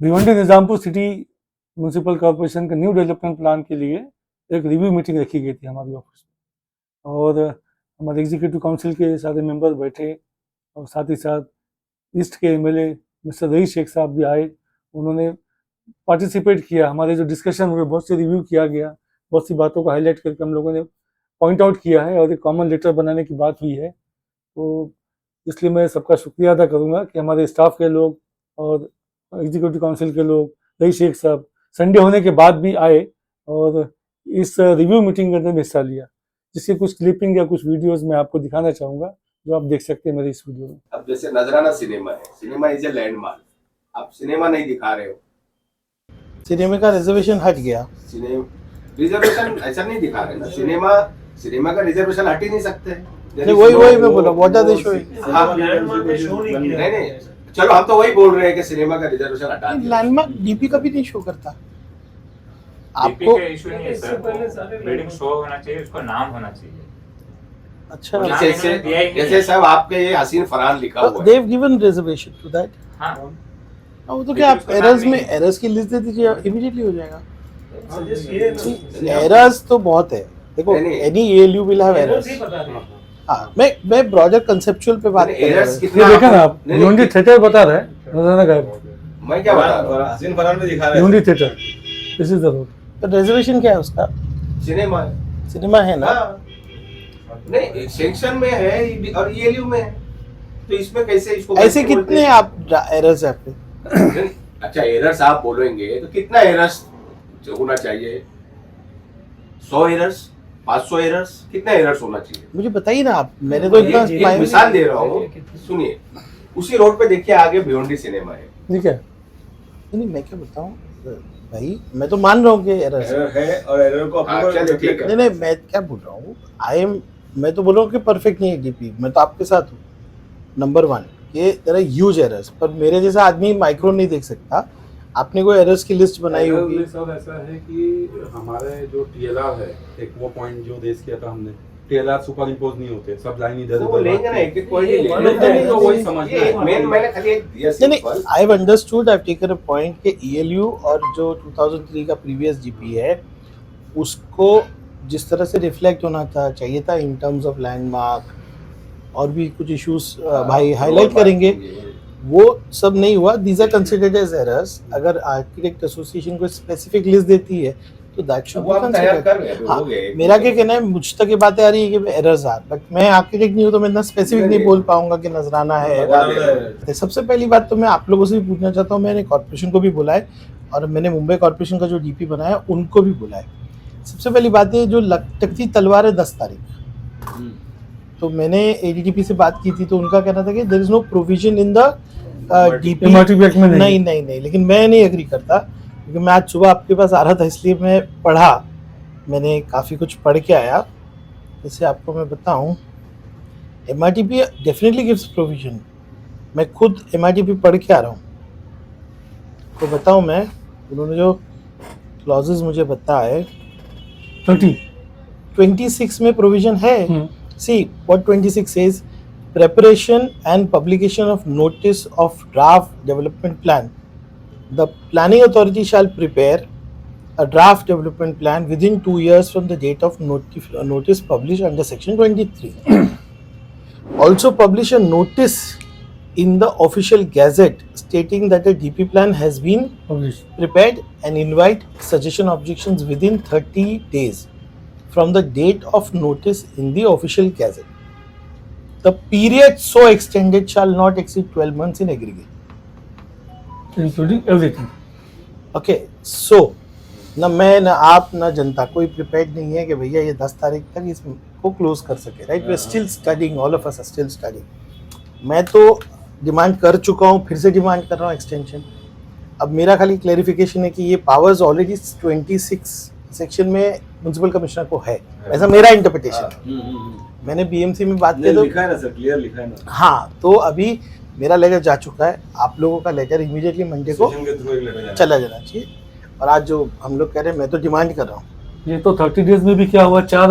Bhiwandi Nizampur city municipal corporation के new development plan के लिए एक रिव्यू मीटिंग रखी गई थी हमारी ऑफिस में, और हमारे एग्जीक्यूटिव काउंसिल के सारे मेंबर बैठे और साथ ही साथ ईस्ट के एमएलए मिस्टर रईस शेख साहब भी आए। उन्होंने पार्टिसिपेट किया, हमारे जो डिस्कशन हुए बहुत से रिव्यू किया गया, बहुत सी बातों को हाईलाइट करके हम लोगों ने पॉइंट आउट किया है और एक कॉमन लेटर बनाने की बात हुई है। तो इसलिए मैं सबका शुक्रिया अदा करूँगा कि हमारे स्टाफ के लोग और एग्जीक्यूटिव काउंसिल के लोग, रईस शेख साहब संडे होने के बाद भी आए और इस रिव्यू मीटिंग के अंदर हिस्सा लिया, जिसकी कुछ क्लिपिंग या कुछ वीडियोस मैं आपको दिखाना चाहूँगा जो आप देख सकते हैं मेरे इस वीडियो में। अब जैसे नजराना सिनेमा है, सिनेमा इज ए लैंडमार्क, आप सिनेमा नहीं दिखा रहे हो, सिनेमा का रिजर्वेशन हट गया। रिजर्वेशन ऐसा नहीं दिखा रहे ना, सिनेमा का रिजर्वेशन हट ही नहीं सकते। नहीं, वही मैं बोला, व्हाट आर दे शोइंग? नहीं, चलो हम तो वही बोल रहे हैं कि सिनेमा का रिजर्वेशन हटा दिया। लैंडमार्क डीपी का भी नहीं शो करता आपको। आपको। बिल्डिंग शो होना चाहिए, उसका नाम होना चाहिए। अच्छा, जैसे सब आपके ये हसीन फरहान लिखा हुआ दे है। Have given reservation to that. हाँ, वो तो क्या, आप एरर्स में एरर्स की लिस्ट दे दीजिए, इमीडिएटली हो जाएगा। एरर्स तो बहुत है, देखो any ALU will have errors. हाँ, मैं ब्रॉडर कंसेप्चुअल पे बात कर रहा एरर्स हूँ। कितना ये देखा ना आप, भिवंडी थिएटर बता रहे हैं, नजराना गायब, मैं क्या बता रहा हूँ, हसीन फरहान में दिखा रहे Bhiwandi theatre, this is the road. तो रिजर्वेशन क्या है उसका? सिनेमा है। सिनेमा है ना। हाँ। नहीं, सेक्शन में है और ईएलयू में है, तो इसमें कैसे इसको ऐसे कैसे बोलते कितने हैं? आप एरर्स है आपके? अच्छा, एरर्स आप बोलेंगे तो कितना एरर्स होना चाहिए? 100 एरर्स, 500 एरर्स, कितना एरर्स होना चाहिए? मुझे बताइए ना आप, मैंने तो इतना एक मिसाल दे रहा हूँ, सुनिए। उसी रोड पे देखिए आगे भिवंडी सिनेमा है, ठीक है, नहीं मैं क्या बताऊँ भाई, मैं तो मान रहा हूँ कि एरर्स एरर है और एरर को हाँ, चलो ठीक है। नहीं मैं क्या बोल रहा हूँ, मैं तो बोल रहा हूँ कि परफेक्ट नहीं है डीपी, मैं तो आपके साथ हूँ। नंबर 1, ये तेरा ह्यूज एरर्स, पर मेरे जैसा आदमी माइक्रो नहीं देख सकता। आपने कोई एरर्स की लिस्ट बनाई होगी? सब ऐसा है कि हमारे जो टीएलआर है, एक वो पॉइंट जो देश किया था हमने, टीएलआर सुपर इम्पोज नहीं होते, सब लाइन इधर तो वो लेंगे ना, एक कोई नहीं नहीं, तो वही समझना ये है। मेन मैंने खाली एक दिया नहीं simple. I have understood, I have taken a point कि ईएलयू और जो 2003 का प्रीवियस जीपी है उसको जिस तरह से रिफ्लेक्ट होना था चाहिए था इन टर्म्स ऑफ लैंडमार्क, और भी कुछ इश्यूज भाई हाईलाइट करेंगे, वो सब नहीं हुआ। These are considered as errors. अगर आर्किटेक्ट एसोसिएशन को स्पेसिफिक लिस्ट देती है तो दैट शुड वो बी हम तैयार कर कंसिडर्ड। रहे हैं, हाँ, हो गए। मेरा क्या कहना है, मुझ तक ये बातें आ रही है कि एरर्स आर, बट मैं आर्किटेक्ट नहीं हूँ तो मैं इतना स्पेसिफिक नहीं बोल पाऊंगा कि नजराना है। सबसे पहली बात तो मैं आप लोगों से भी पूछना चाहता हूँ, मैंने कॉर्पोरेशन को भी बुलाया है और मैंने मुंबई कॉर्पोरेशन का जो डीपी बनाया उनको भी बुलाया। सबसे पहली बात है, जो लटकती तलवार है 10 तारीख, तो मैंने एडीटीपी से बात की थी तो उनका कहना था कि there is no provision in the DP MRTP act में नहीं, लेकिन मैं नहीं एग्री करता, क्योंकि मैं आज सुबह आपके पास आ रहा था इसलिए मैं पढ़ा, मैंने काफ़ी कुछ पढ़ के आया। जैसे आपको मैं बताऊं, MRTP डेफिनेटली गिव्स प्रोविजन, मैं खुद MRTP पढ़ के आ रहा हूँ तो बताऊं मैं, उन्होंने जो क्लॉजेज मुझे बताए 26 में प्रोविजन है। See what 26 says: preparation and publication of notice of draft development plan. The planning authority shall prepare a draft development plan within 2 years from the date of notice published under section 23. Also publish a notice in the official gazette stating that a DP plan has been prepared and invite suggestion objections within 30 days from the date of notice in the official gazette. The period so extended shall not exceed 12 months in aggregate. Including everything. Okay, so ना मैं ना आप ना जनता कोई prepared नहीं है कि भैया ये 10 तारीख तक इसको क्लोज कर सके, right? We are still studying, all of us are still studying. मैं तो डिमांड कर चुका हूँ, फिर से डिमांड कर रहा हूँ एक्सटेंशन। अब मेरा खाली क्लैरिफिकेशन है कि ये पावर्स ऑलरेडी 26 सेक्शन में म्युनिसिपल कमिश्नर को है, ऐसा मेरा इंटरप्रिटेशन है। मैंने बीएमसी में बात की तो लिखा है ना सर, क्लियर लिखा है ना। हाँ, तो अभी मेरा लेटर जा चुका है, आप लोगों का लेटर इमीडिएटली मंडे को सेशन के थ्रू एक लेटर चला जाना चाहिए। और आज जो हम लोग कह रहे हैं, मैं तो डिमांड कर रहा हूँ। ये तो 30 डेज में भी क्या हुआ, 4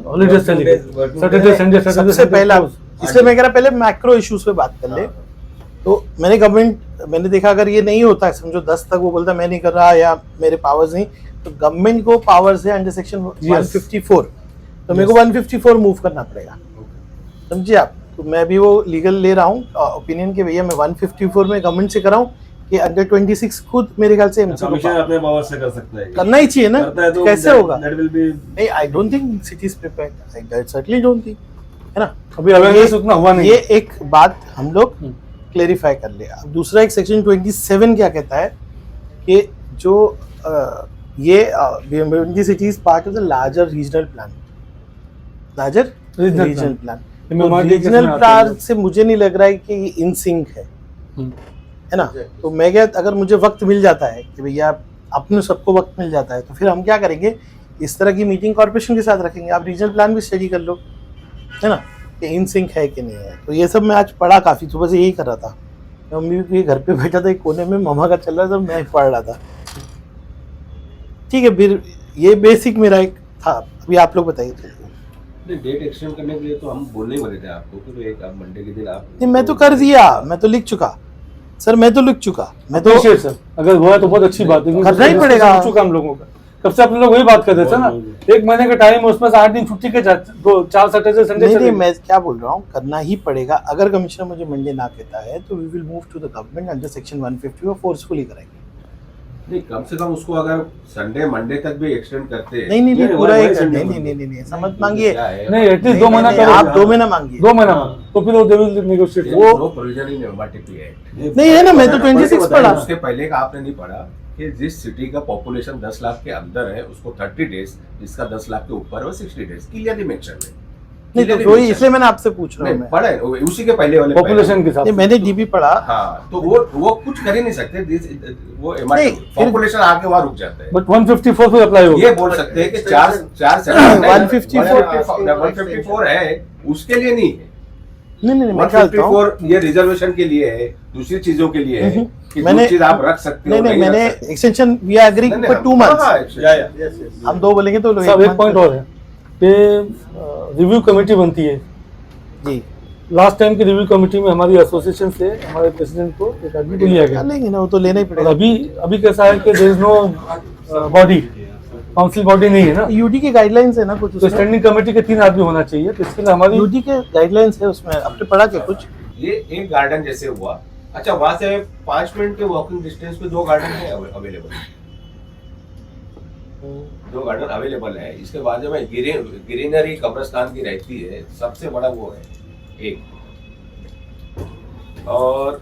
हॉलीडेज चले गए, सैटरडे संडे सबसे पहला, इसलिए मैं कह रहा पहले मैक्रो इश्यूज पे बात कर ले। तो मैंने गवर्नमेंट मैंने देखा अगर ये नहीं होता, समझो 10 तक वो बोलता मैं नहीं कर रहा या मेरे पावर्स नहीं, तो गवर्नमेंट को पावर्स है अंडर सेक्शन Yes. 154, तो मेरे को 154 मूव करना पड़ेगा, समझे आप। तो मैं भी वो लीगल ले रहा हूँ ओपिनियन के, भैया मैं 154 में गवर्नमेंट से कराऊं कि अंडर 26 खुद मेरे ख्याल से MC कमीशन को अपने पावर से कर सकता है करना ही चाहिए ना, करता है तो कैसे होगा? दैट विल बी नहीं, I don't think city is prepared, I certainly don't think, है ना। अभी अवेयरनेस उतना हुआ नहीं ये है। एक बात हम लोग क्लेरिफाई कर ले। अब दूसरा एक सेक्शन 27 क्या कहता है कि जो ये BMWNG city is part of the larger regional plan, larger Regional regional plan. Plan. MMRDA के रीजनल इसमें आते प्लान हैं। से मुझे नहीं लग रहा है कि ये इन सिंक है ना। तो मैं क्या, अगर मुझे वक्त मिल जाता है कि भैया अपने सबको वक्त मिल जाता है, तो फिर हम क्या करेंगे, इस तरह की मीटिंग कॉर्पोरेशन के साथ रखेंगे, आप रीजनल प्लान भी स्टडी कर लो, है ना, कि इन सिंक है कि नहीं है। तो ये सब मैं आज पढ़ा, काफ़ी सुबह से यही कर रहा था, मम्मी भी घर पे बैठा था एक कोने में, मामा का चल रहा था, मैं पढ़ रहा था। ठीक है, फिर ये बेसिक मेरा एक था। अभी आप लोग बताइए। डेट एक्सटेंड करने के लिए तो हम बोलने ही वाले थे आपको कि एक आप मंडे के दिन आप नहीं, मैं तो कर दिया, मैं तो लिख चुका सर, मैं तो लिख चुका, मैं तो Appreciate सर, अगर हुआ तो बहुत अच्छी बात है, क्योंकि करना ही पड़ेगा। हो चुका हम लोगों का। कब से अपने लोग वही बात कर रहे थे ना, एक महीने का टाइम है, उसमें से 8 दिन छुट्टी के 4 सैटरडे संडे नहीं, चले। मैं क्या बोल रहा हूँ, करना ही पड़ेगा। अगर कमिश्नर मुझे मंडे ना कहता है तो we will move to the government under section 150 और फोर्सफुली कराएंगे। नहीं, कम से कम उसको अगर संडे मंडे तक भी एक्सटेंड करते हैं। नहीं नहीं नहीं, नहीं, पूरा वही एक Sunday नहीं को। नहीं नहीं, समझ मांगिए। क्या है? नहीं, एटलीस्ट 2 महीना नहीं, करो आप 2 महीना मांगिए। 2 महीना तो फिर वो दे विल नेगोशिएट। वो no provision in MRTP act. नहीं है ना, मैं तो 26 पढ़ा। उसके पहले का आपने नहीं पढ़ा कि जिस सिटी का पॉपुलेशन 10 लाख के अंदर है उसको 30 डेज, जिसका 10 लाख के ऊपर है वो 60 डेज क्लियरली मेंशन है। नहीं तो वही, इसलिए मैंने आपसे पूछ रहा हूँ मैं। पढ़ा है उसी के पहले वाले पॉपुलेशन के नहीं, साथ मैंने डीबी पढ़ा। हाँ, तो वो कुछ कर ही नहीं सकते। वो नहीं, फिर- पॉपुलेशन आके वहां रुक जाता है। बट 154 पे अप्लाई होगा। ये बोल सकते हैं कि 154 है, उसके लिए नहीं है। नहीं नहीं, मैं कहता हूँ 154 ये रिजर्वेशन के लिए है, दूसरी चीजों के लिए है कि मैंने- जो चीज आप रख सकते हो नहीं नहीं, रख मैंने सकते। एक्सटेंशन वी एग्री नहीं, नहीं, फॉर 2 मंथ्स। हाँ, actually। या हम 2 बोलेंगे तो लोग सब एक month पॉइंट और है कि रिव्यू कमेटी बनती है। जी लास्ट टाइम की रिव्यू कमेटी में हमारी एसोसिएशन से हमारे प्रेसिडेंट को एक आदमी को लिया कर गया। लेंगे ना, वो तो लेना ही और पड़ेगा। अभी कैसा है कि there is no body, council body नहीं है ना, यूडी के गाइडलाइंस है ना कुछ तो उसमें, स्टैंडिंग कमेटी के 3 आदमी होना चाहिए। तो इसके लिए हमारी यूडी के गाइडलाइंस है उसमें, आपने पढ़ा क्या कुछ? ये एक गार्डन जैसे हुआ, अच्छा वहां से 5 मिनट के वॉकिंग डिस्टेंस पे 2 गार्डन है अवेलेबल, 2 गार्डन अवेलेबल है। इसके बाद में ग्रीनरी कब्रिस्तान की रहती है, सबसे बड़ा वो है एक। और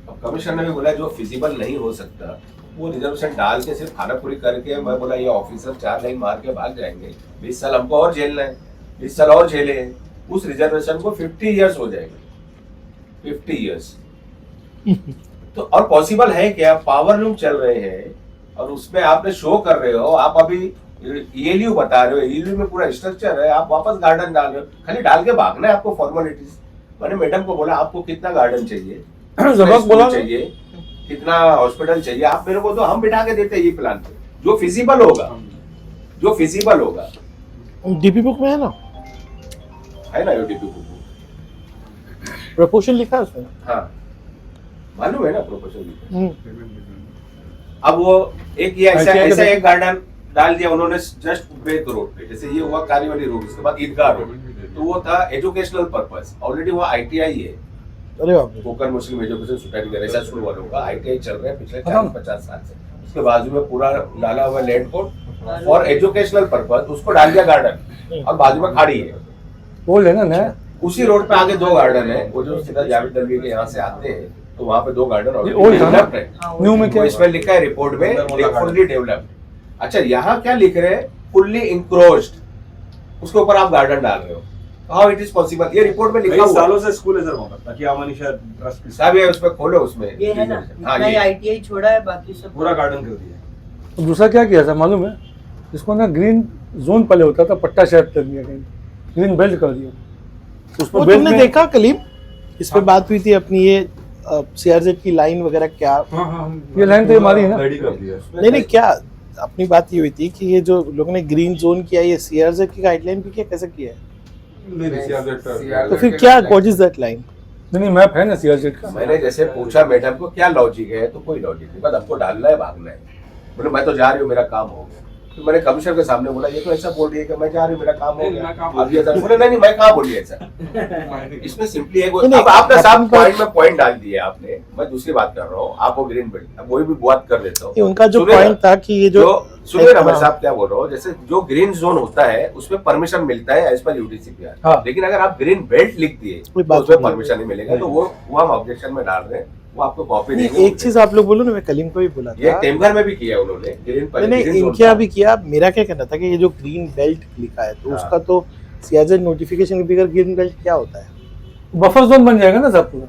अब कमिश्नर ने भी बोला जो फिजिबल नहीं हो सकता वो रिजर्वेशन डाल के सिर्फ खाना पूरी करके, मैं बोला ये ऑफिसर 4 लाइन मार के भाग जाएंगे, 20 साल हमको और झेलना है, 20 साल और झेले हैं, उस रिजर्वेशन को 50 इयर्स हो जाएंगे, 50 इयर्स। तो और पॉसिबल है क्या? पावर लूम चल रहे हैं और उसमें आपने शो कर रहे हो, आप अभी ईएलयू बता रहे हो, ईएलयू में पूरा स्ट्रक्चर है, आप वापस गार्डन डाल रहे हो, खाली डाल के भागना है आपको फॉर्मेलिटीज। मैंने मैडम को बोला आपको कितना गार्डन चाहिए, जबरदस्त बोला चाहिए, कितना हॉस्पिटल चाहिए, आप मेरे को तो हम बिठा के देते हैं ये प्लान पे, जो फिजिबल होगा, जो फिजिबल होगा, डीपी बुक में है ना, है ना यूडीपी को। प्रपोर्शन लिखा है उसमें। हाँ मालूम है ना प्रोपोजल। हम्म, अब वो एक ये ऐसा ITI ऐसा का एक गार्डन डाल दिया उन्होंने जस्ट बेक रोड पे, जैसे ये हुआ कारीवाली रोड, उसके बाद ईदगाह रोड, तो वो था एजुकेशनल पर्पस। ऑलरेडी वो आईटीआई है, अरे बाप रे। कोकण मुस्लिम एजुकेशन सोसाइटी का ऐसा स्कूल वालों का आईटीआई चल रहा है पिछले हाँ। 40-50 साल से। उसके बाजू में पूरा डाला हुआ लैंड कोड और एजुकेशनल पर्पस, उसको डाल दिया गार्डन, और बाजू में खाड़ी है। बोल है ना नया, उसी रोड पे आगे 2 गार्डन है, वो जो सीधा जावेद दलवी के यहाँ से आते हैं तो वहाँ पे 2 गार्डन ये ऑलरेडी old था ना? डेवलप्ड है। न्यू में तो क्या इसमें लिखा है रिपोर्ट में फुल्ली डेवलप्ड। अच्छा यहाँ क्या लिख रहे हैं? फुल्ली इंक्रोच्ड, उसके ऊपर आप गार्डन डाल रहे हो, हाउ इट इज पॉसिबल? ये रिपोर्ट में लिखा कई हुआ है। सालों से स्कूल है सर वहाँ पर, ताकि अमानिशा ट्रस्ट की साहब ये उसमें खोलो, उसमें ये है ना, हाँ इतना ही ये आईटीआई छोड़ा है, बाकी सब पूरा गार्डन कर दिया। तो दूसरा क्या किया था मालूम है, इसको ना ग्रीन जोन पहले होता था, पट्टा शायद कर दिया, कहीं ग्रीन बेल्ट कर दिया। उसमें वो बेल्ट तुमने में देखा कलीम, इस पे बात हुई थी अपनी, ये सीआरजेड की लाइन वगैरह क्या, ये लाइन तो हमारी है ना, रेडी कर दिया। नहीं क्या अपनी बात ये हुई थी कि ये जो लोगों ने ग्रीन जोन किया, ये सीआरजेड की गाइडलाइन भी क्या कैसे किया है? नहीं CRZ तो फिर क्या, व्हाट इज दैट लाइन? नहीं मैप है ना सीआरजेड का। मैंने जैसे पूछा मैडम को क्या लॉजिक है, तो कोई लॉजिक नहीं, बस हमको डालना है, भागना है। बोले मैं तो जा रही हूँ, मेरा काम हो गया। तो मैंने कमिश्नर के सामने बोला ये तो ऐसा बोल रही है कि मैं जा रही हूँ, मेरा काम हो गया। अब ये बोले नहीं मैं कहाँ बोली ऐसा। इसमें सिंपली है, नहीं, अब आपने साफ अपन पॉइंट में पॉइंट डाल दिए आपने। मैं दूसरी बात कर रहा हूँ, आप वो ग्रीन बेल्ट, अब वही भी बात कर देता हूँ। ये उनका जो सुनिए ना, पॉइंट था कि ये जो सुनिए ना हाँ। भाई साहब क्या बोल रहा हूँ, जैसे जो ग्रीन जोन होता है उसमें परमिशन मिलता है एज पर यूडीसीपीआर, हाँ। लेकिन अगर आप ग्रीन बेल्ट लिख दिए कोई तो बात उसमें नहीं। परमिशन नहीं मिलेगा। तो वो हम ऑब्जेक्शन में डाल रहे हैं, वो आपको कॉपी नहीं, देंगे। एक चीज आप लोग बोलो ना, मैं कलीम को भी बोला ये था। टेमघर में भी किया उन्होंने ग्रीन पर, नहीं ग्रीन जोन इनके था। यहाँ भी किया। मेरा क्या कहना था कि ये जो ग्रीन बेल्ट लिखा है तो हाँ। उसका तो सीआरजेड नोटिफिकेशन के बगैर ग्रीन बेल्ट क्या होता है? बफर जोन बन जाएगा ना साहब पूरा।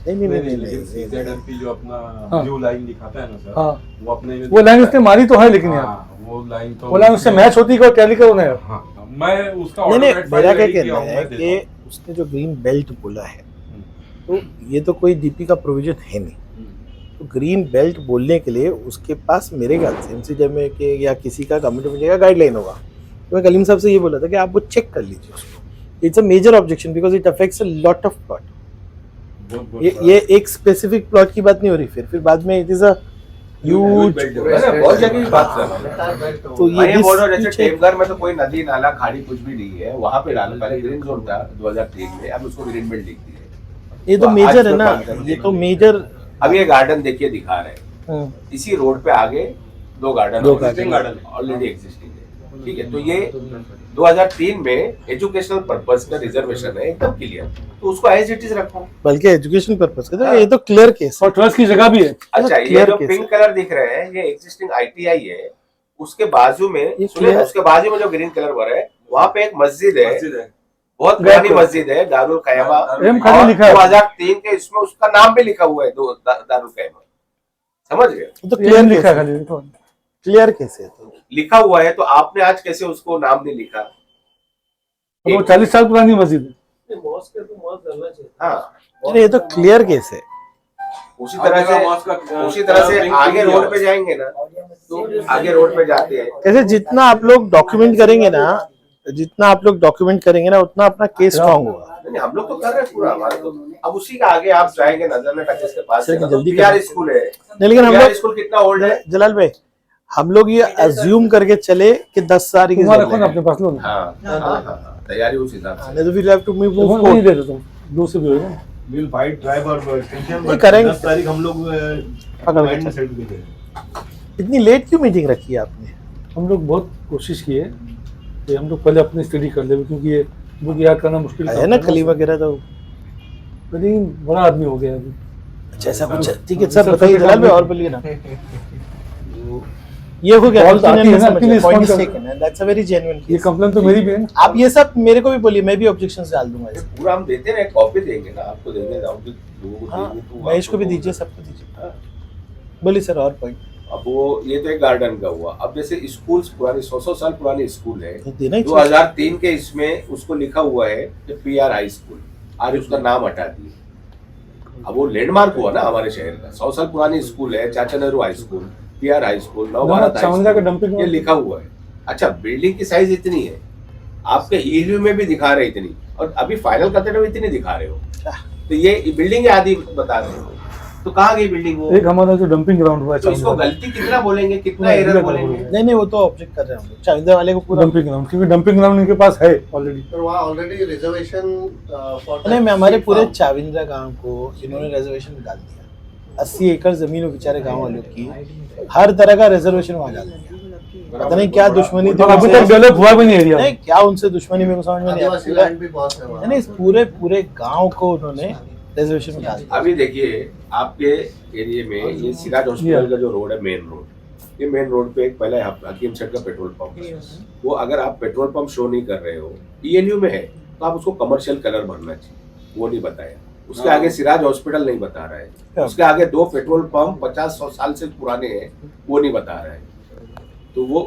नहीं नहीं नहीं नहीं, लेकिन नहीं, CZMP जो अपना हाँ। ब्लू लाइन दिखाता है ना सर, हाँ वो अपने वो लाइन उसने मारी तो है, लेकिन यार हाँ, वो लाइन तो वो लाइन उससे मैच होती है, टैली का होना है। हाँ, मैं उसका नहीं नहीं, automatic मेरा file क्या ready कहना किया हूँ, है मैं देता कि हूँ। उसने जो ग्रीन बेल्ट बोला है तो ये तो कोई डीपी का प्रोविजन है नहीं। तो ग्रीन बेल्ट बोलने के लिए उसके पास मेरे ख्याल से एमसीडीएमए के या किसी का गवर्नमेंट ऑफ इंडिया का गाइडलाइन होगा। तो मैं कलीम साहब से ये बोला था कि आप वो चेक कर लीजिए उसको। It's a major objection because it affects a lot of plot. बहुत ये एक स्पेसिफिक प्लॉट की बात नहीं हो रही, फिर बाद में इट इज अ ह्यूज। मैंने बहुत जगह की बात कर रहा हूँ। तो मैं ये बोल रहा हूँ जैसे पीछे- टेमघर में तो कोई नदी नाला खाड़ी कुछ भी नहीं है, वहां पे डालो। पहले ग्रीन जोन था 2003 में, अब उसको ग्रीन बेल्ट लिख दिए। ये तो आज मेजर है पे ना, बात कर ये रहे तो हैं। मेजर। अब ये गार्डन देखिए दिखा रहे हैं, इसी रोड पे आगे दो गार्डन ऑलरेडी एग्जिस्टिंग है, ठीक है। तो ये 2003 में एजुकेशनल पर्पस का रिजर्वेशन है, एकदम क्लियर, तो उसको एज इट इज रखो। बल्कि एजुकेशन पर्पस का तो ये तो क्लियर केस है। और ट्रस्ट की जगह भी है। अच्छा, ये clear जो case पिंक है। कलर दिख रहे हैं ये एग्जिस्टिंग आईटीआई है, उसके बाजू में ये सुनिए, clear- उसके बाजू में जो ग्रीन कलर भरा है वहाँ पे एक मस्जिद है, मस्जिद है। बहुत पुरानी मस्जिद है, दारुल कयमा। एम खाली लिखा है। 2003 के इसमें उसका नाम भी लिखा हुआ है, दारुल कयमा, समझ गए? तो ये क्लियर लिखा है केस खाली, है, देखो। क्लियर केस है। तो लिखा हुआ है, तो आपने आज कैसे उसको नाम नहीं लिखा? और वो 40 साल पुरानी मस्जिद है। हाँ, अरे ये तो क्लियर केस है। उसी तरह से आगे रोड पे जाएंगे ना, तो आगे रोड पे जाते हैं। ऐसे जितना आप लोग डॉक्यूमेंट करेंगे ना, उतना अपना केस स्ट्रांग होगा। नहीं, हम लोग तो कर रहे हैं पूरा, हमारे तो। अब उसी का आगे आप जाएंगे नजर टैक्स के पास, सर, जल्दी पीआर करें। स्कूल है। नहीं, लेकिन हम पीआर लोग स्कूल कितना ओल्ड है? जलाल भाई, हम लोग ये अज्यूम करके चले कि 10 साल की तुम्हारा रखो ना अपने पास, लो ना। हाँ, तैयारी उस हिसाब से। नहीं तो फिर हैव टू मूव वो नहीं दे दो तुम, दूसरे भी होगा। विल फाइट ड्राइव और एक्सटेंशन नहीं करेंगे। 10 तारीख हम लोग पकड़ के में सेट हुए थे। इतनी लेट क्यों मीटिंग रखी है आपने? हम लोग बहुत कोशिश किए कि हम लोग पहले अपनी स्टडी कर ले, क्योंकि ये बुक याद करना मुश्किल है ना कली वगैरह तो। लेकिन बड़ा आदमी हो गया अभी। अच्छा ऐसा कुछ है। ठीक है सर, बताइए जलाल भाई और बोलिए ना। ये हो गया Call तो आती है ना, अपनी पॉइंट respond इज कर- taken and that's a very genuine ये कंप्लेन तो मेरी भी है ना। आप ये सब मेरे को भी बोलिए, मैं भी ऑब्जेक्शंस डाल दूंगा इसमें। पूरा हम देते हैं, कॉपी देंगे ना आपको, देंगे जाओगे लोगों को हाँ, देंगे तो महेश को भी आपको- दीजिए, सबको दीजिए। हाँ। बोलिए सर और पॉइंट अब वो ये तो एक गार्डन का हुआ। अब जैसे स्कूल्स पुराने 100 साल पुराने स्कूल है, देना ही चाहिए। 2003 के इसमें उसको लिखा हुआ है कि पीआर हाई स्कूल, आज उसका नाम हटा दिए। अब वो लैंडमार्क हुआ ना हमारे शहर का, 100 साल पुरानी स्कूल है, Chacha Nehru high school, PR high school, Navbharat high Chavanda का स्कूल, डंपिंग ये लिखा हुआ है। अच्छा, बिल्डिंग की साइज इतनी है, आपके ईयू में भी दिखा रहे इतनी, और अभी फाइनल करते हुए इतनी दिखा रहे हो, तो ये बिल्डिंग आदि बता रहे हो, तो कहाँ गई बिल्डिंग वो? एक हमारा जो डंपिंग ग्राउंड हुआ है तो इसको चावंदा, गलती कितना बोलेंगे, कितना नहीं, एरर गलत बोलेंगे? बोलेंगे। नहीं वो तो ऑब्जेक्ट कर रहे हैं हम लोग। चाइना वाले को पूरा डंपिंग ग्राउंड, क्योंकि डंपिंग ग्राउंड इनके पास है ऑलरेडी। पर वहाँ ऑलरेडी रिजर्वेशन नहीं, मैं हमारे पूरे चाविंद्रा गांव को इन्होंने रिजर्वेशन में डाल दिया। 80 एकड़ जमीन हो बेचारे गांव वालों की, हर तरह का रिजर्वेशन वहाँ डाल दिया। पता नहीं क्या दुश्मनी थी और अभी उनसे। तक डेवलप हुआ भी नहीं एरिया। नहीं क्या उनसे दुश्मनी मेरे को समझ में नहीं आदिवासी आया। लैंड भी बहुत है वहाँ। नहीं पूरे गांव को उन्होंने रिजर्वेशन में डाल दिया। अभी देखिए आपके एरिया में ये सिराज हॉस्पिटल का जो रोड है, मेन रोड, ये मेन रोड पे एक पहले हकीम सेठ का पेट्रोल पंप है। वो अगर आप पेट्रोल पंप शो नहीं कर रहे हो, ईएनयू में है, तो आप उसको कमर्शियल कलर भरना चाहिए, वो नहीं बताया। उसके आगे सिराज हॉस्पिटल नहीं बता रहा है, उसके आगे 2 पेट्रोल पंप 50-100 साल से पुराने हैं, वो नहीं बता रहा है। तो वो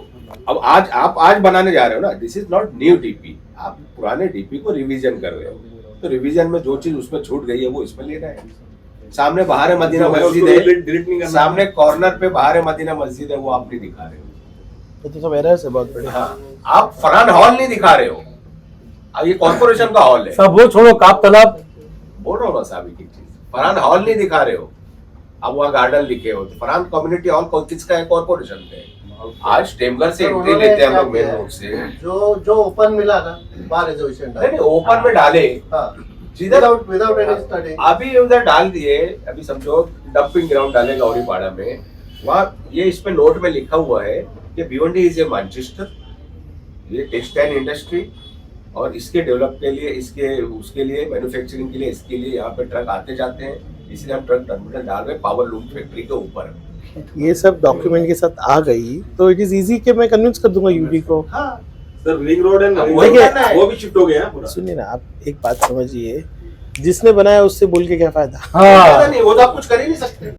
अब आप आज बनाने जा रहे हो ना, this is not new DP, आप पुराने डीपी को रिवीजन कर रहे हो, तो रिवीजन में जो चीज उसमें छूट गई है वो इसमें लेना है। सामने बाहर मदीना मस्जिद है, डिलीट नहीं करना। सामने कॉर्नर पे बाहर मदीना मस्जिद है, वो आप नहीं दिखा रहे हो। ये तो सब एरर्स है बहुत बड़े। हाँ, आप फरहान हॉल नहीं दिखा रहे हो, अब ये कॉर्पोरेशन का हॉल है। सब वो छोड़ो, काप तालाब बोल रहा हूँ ना साहब एक चीज, फरहान हॉल नहीं दिखा रहे हो, अब वहाँ गार्डन लिखे हो, तो फरहान कम्युनिटी हॉल किसका है? कॉर्पोरेशन का है। आज टेमघर से सर, एंट्री उन्होंने लेते हैं हम क्या लोग मेन किया? रोड से, जो ओपन मिला ना बार रिजर्वेशन नहीं ओपन में डाले, जिधर विदाउट एनी स्टडी। अभी उधर डाल दिए, अभी समझो डंपिंग ग्राउंड डाले गौरीपाड़ा में, वहाँ ये इस पे नोट में लिखा हुआ है कि भिवंडी इज ए मैनचेस्टर, ये टेक्सटाइल इंडस्ट्री, और इसके डेवलप के लिए, इसके उसके लिए मैन्युफैक्चरिंग के लिए, इसके लिए यहाँ पे ट्रक आते जाते हैं, इसलिए हम ट्रक टर्मिनल डाल रहे हैं पावर लूम फैक्ट्री के ऊपर। ये सब डॉक्यूमेंट के साथ आ गई तो इट इज इजी कि मैं कन्विंस कर दूंगा यूडी को। हाँ सर रिंग रोड है ना, देखिए, वो भी शिफ्ट हो गया है पूरा। सुनिए ना, आप एक बात समझिए, जिसने बनाया उससे बोल के क्या फायदा। हाँ नहीं, वो तो आप कुछ कर ही नहीं सकते।